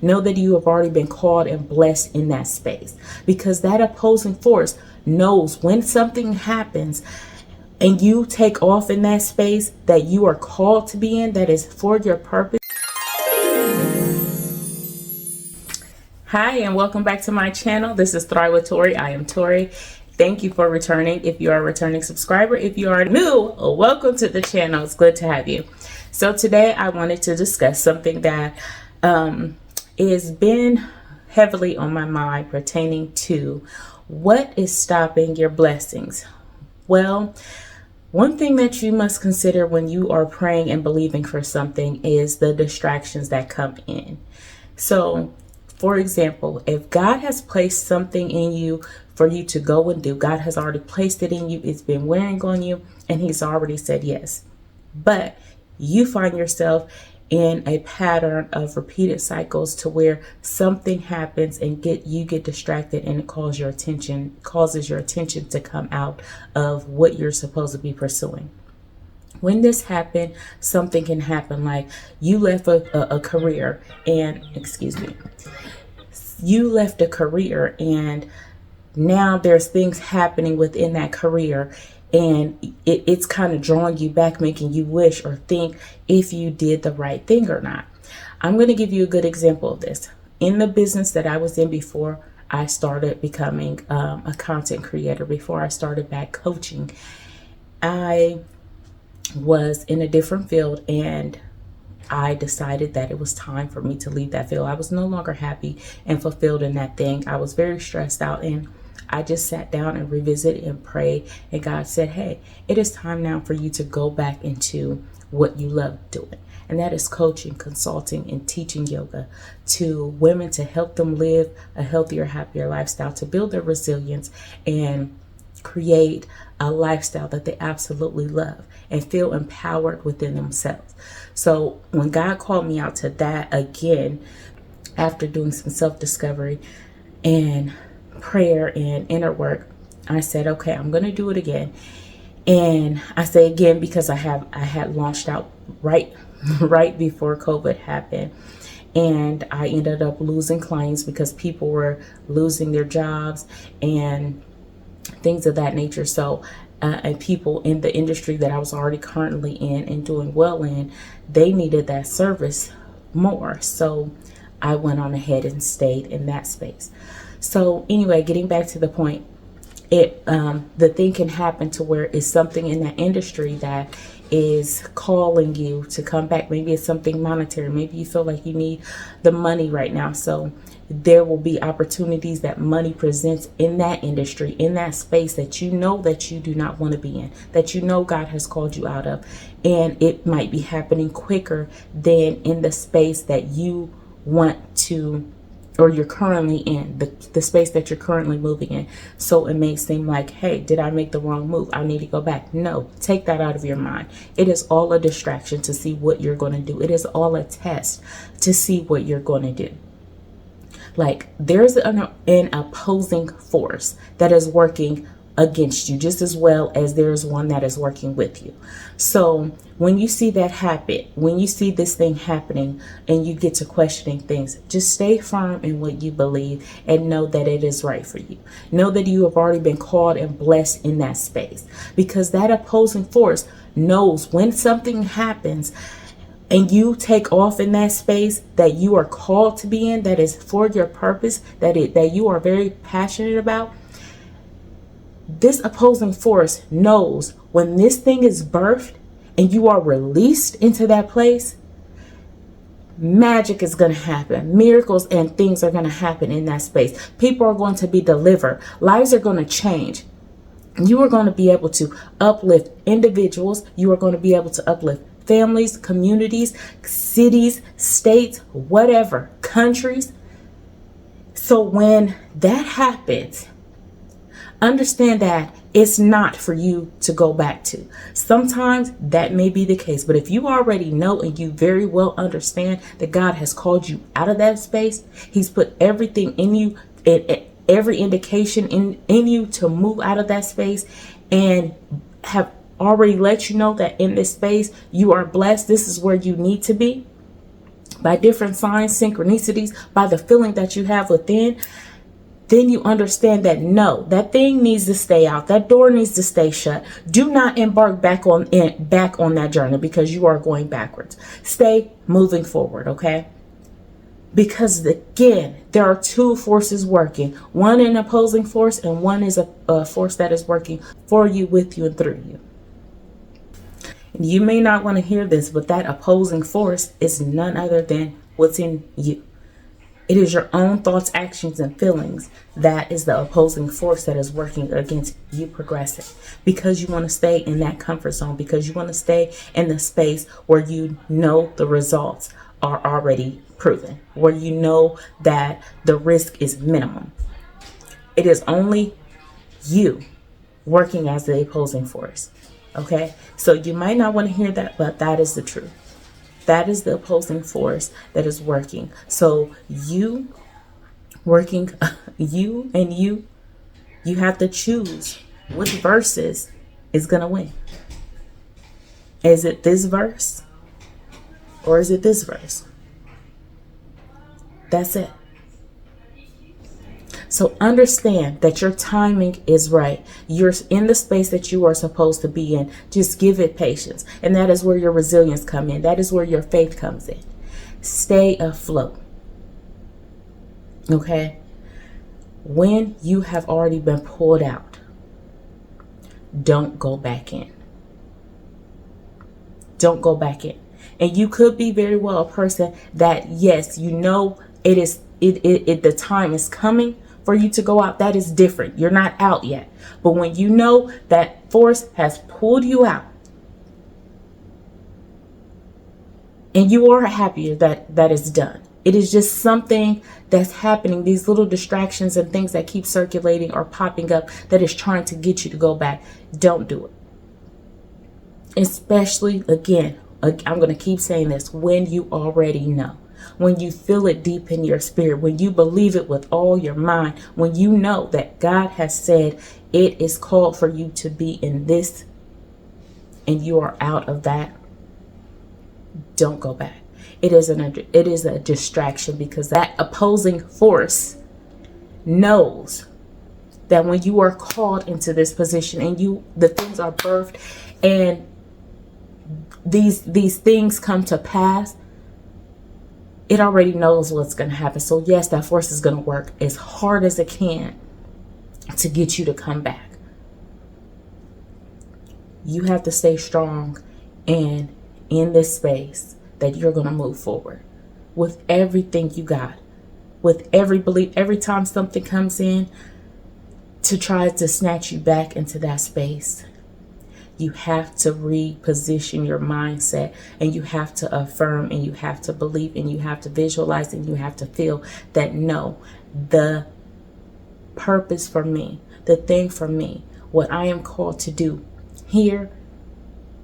Know that you have already been called and blessed in that space, because that opposing force knows when something happens and you take off in that space that you are called to be in, that is for your purpose. Hi, and welcome back to my channel. This is Thrive with Tori. I am Tori. Thank you for returning. If you are a returning subscriber, if you are new, welcome to the channel. It's good to have you. So today I wanted to discuss something that has been heavily on my mind pertaining to what is stopping your blessings. Well, one thing that you must consider when you are praying and believing for something is the distractions that come in. So, for example, if God has placed something in you for you to go and do, God has already placed it in you, it's been wearing on you, and He's already said yes. But you find yourself in a pattern of repeated cycles to where something happens and you get distracted, and it causes your attention to come out of what you're supposed to be pursuing. When this happened, something can happen like you left a career and, you left a career and now there's things happening within that career, and it's kind of drawing you back, making you wish or think if you did the right thing or not. I'm going to give you a good example of this. In the business that I was in before I started becoming a content creator, before I started back coaching, I was in a different field, and I decided that it was time for me to leave that field. I was no longer happy and fulfilled in that thing. I was very stressed out, and I just sat down and revisited and prayed, and God said, hey, it is time now for you to go back into what you love doing. And that is coaching, consulting, and teaching yoga to women to help them live a healthier, happier lifestyle, to build their resilience and create a lifestyle that they absolutely love and feel empowered within themselves. So when God called me out to that again, after doing some self-discovery and prayer and inner work, I said, okay, I'm going to do it again. And I say again because I had launched out right before COVID happened. And I ended up losing clients because people were losing their jobs and things of that nature. So and people in the industry that I was already currently in and doing well in, they needed that service more. So I went on ahead and stayed in that space. So anyway, getting back to the point, the thing can happen to where it's something in that industry that is calling you to come back. Maybe it's something monetary. Maybe you feel like you need the money right now. So there will be opportunities that money presents in that industry, in that space that you know that you do not want to be in, that you know God has called you out of. And it might be happening quicker than in the space that you want to, or you're currently in, the space that you're currently moving in. So it may seem like, hey, did I make the wrong move? I need to go back. No, take that out of your mind. It is all a distraction to see what you're going to do. It is all a test to see what you're going to do. Like there's an opposing force that is working against you just as well as there's one that is working with you. So when you see that happen, when you see this thing happening and you get to questioning things, just stay firm in what you believe and know that it is right for you. Know that you have already been called and blessed in that space, because that opposing force knows when something happens and you take off in that space that you are called to be in, that is for your purpose, that you are very passionate about. This opposing force knows when this thing is birthed and you are released into that place, magic is going to happen. Miracles and things are going to happen in that space. People are going to be delivered. Lives are going to change. You are going to be able to uplift individuals. You are going to be able to uplift families, communities, cities, states, whatever, countries. So when that happens, understand that it's not for you to go back to. Sometimes that may be the case, but if you already know and you very well understand that God has called you out of that space, He's put everything in you, every indication in you to move out of that space, and have already let you know that in this space you are blessed, this is where you need to be, by different signs, synchronicities, by the feeling that you have within, then you understand that no, that thing needs to stay out. That door needs to stay shut. Do not embark back on that journey, because you are going backwards. Stay moving forward, okay? Because again, there are two forces working. One an opposing force, and one is a force that is working for you, with you, and through you. You may not want to hear this, but that opposing force is none other than what's in you. It is your own thoughts, actions, and feelings that is the opposing force that is working against you progressing, because you want to stay in that comfort zone, because you want to stay in the space where you know the results are already proven, where you know that the risk is minimum. It is only you working as the opposing force. Okay, so you might not want to hear that, but that is the truth. That is the opposing force that is working. So you working, you have to choose which verses is going to win. Is it this verse or is it this verse? That's it. So understand that your timing is right. You're in the space that you are supposed to be in. Just give it patience. And that is where your resilience comes in. That is where your faith comes in. Stay afloat. Okay? When you have already been pulled out, don't go back in. Don't go back in. And you could be very well a person that, yes, you know the time is coming for you to go out. That is different. You're not out yet. But when you know that force has pulled you out, and you are happier that is done. It is just something that's happening. These little distractions and things that keep circulating or popping up that is trying to get you to go back. Don't do it. Especially, again, I'm going to keep saying this, when you already know. When you feel it deep in your spirit, when you believe it with all your mind, when you know that God has said it is called for you to be in this, and you are out of that, don't go back. It is a distraction, because that opposing force knows that when you are called into this position and the things are birthed and these things come to pass, it already knows what's going to happen. So yes, that force is going to work as hard as it can to get you to come back. You have to stay strong and in this space that you're going to move forward with everything you got, with every belief. Every time something comes in to try to snatch you back into that space, you have to reposition your mindset, and you have to affirm, and you have to believe, and you have to visualize, and you have to feel that no, the purpose for me, the thing for me, what I am called to do here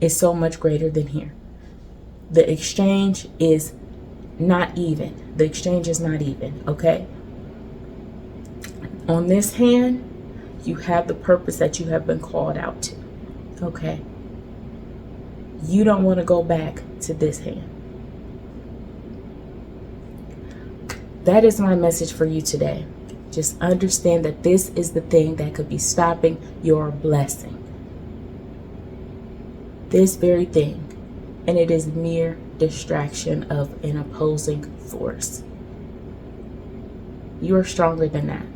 is so much greater than here. The exchange is not even. The exchange is not even, okay? On this hand, you have the purpose that you have been called out to. Okay. You don't want to go back to this hand. That is my message for you today. Just understand that this is the thing that could be stopping your blessing. This very thing. And it is mere distraction of an opposing force. You are stronger than that.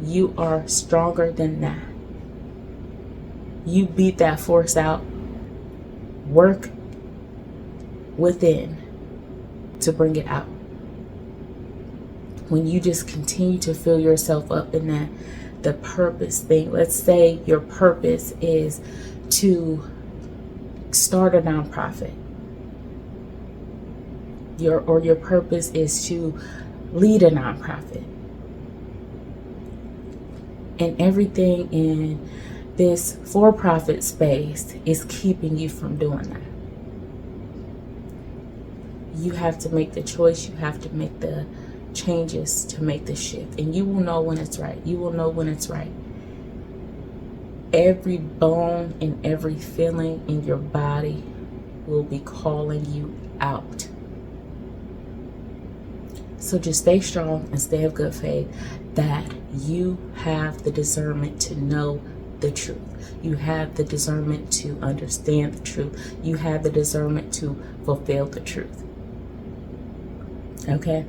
You are stronger than that. You beat that force out. Work within to bring it out. When you just continue to fill yourself up in that, the purpose thing. Let's say your purpose is to start a nonprofit. Your purpose is to lead a nonprofit. And everything in this for-profit space is keeping you from doing that. You have to make the choice. You have to make the changes to make the shift. And you will know when it's right. You will know when it's right. Every bone and every feeling in your body will be calling you out. So just stay strong and stay of good faith that you have the discernment to know the truth. You have the discernment to understand the truth. You have the discernment to fulfill the truth. Okay?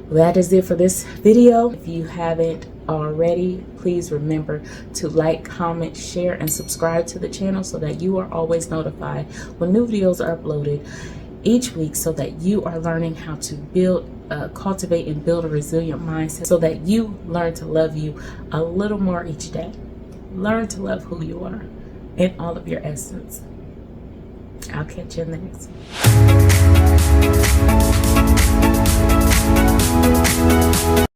Well, that is it for this video. If you haven't already, please remember to like, comment, share, and subscribe to the channel so that you are always notified when new videos are uploaded each week, so that you are learning how to build, cultivate, and build a resilient mindset, so that you learn to love you a little more each day. Learn to love who you are in all of your essence. I'll catch you in the next one.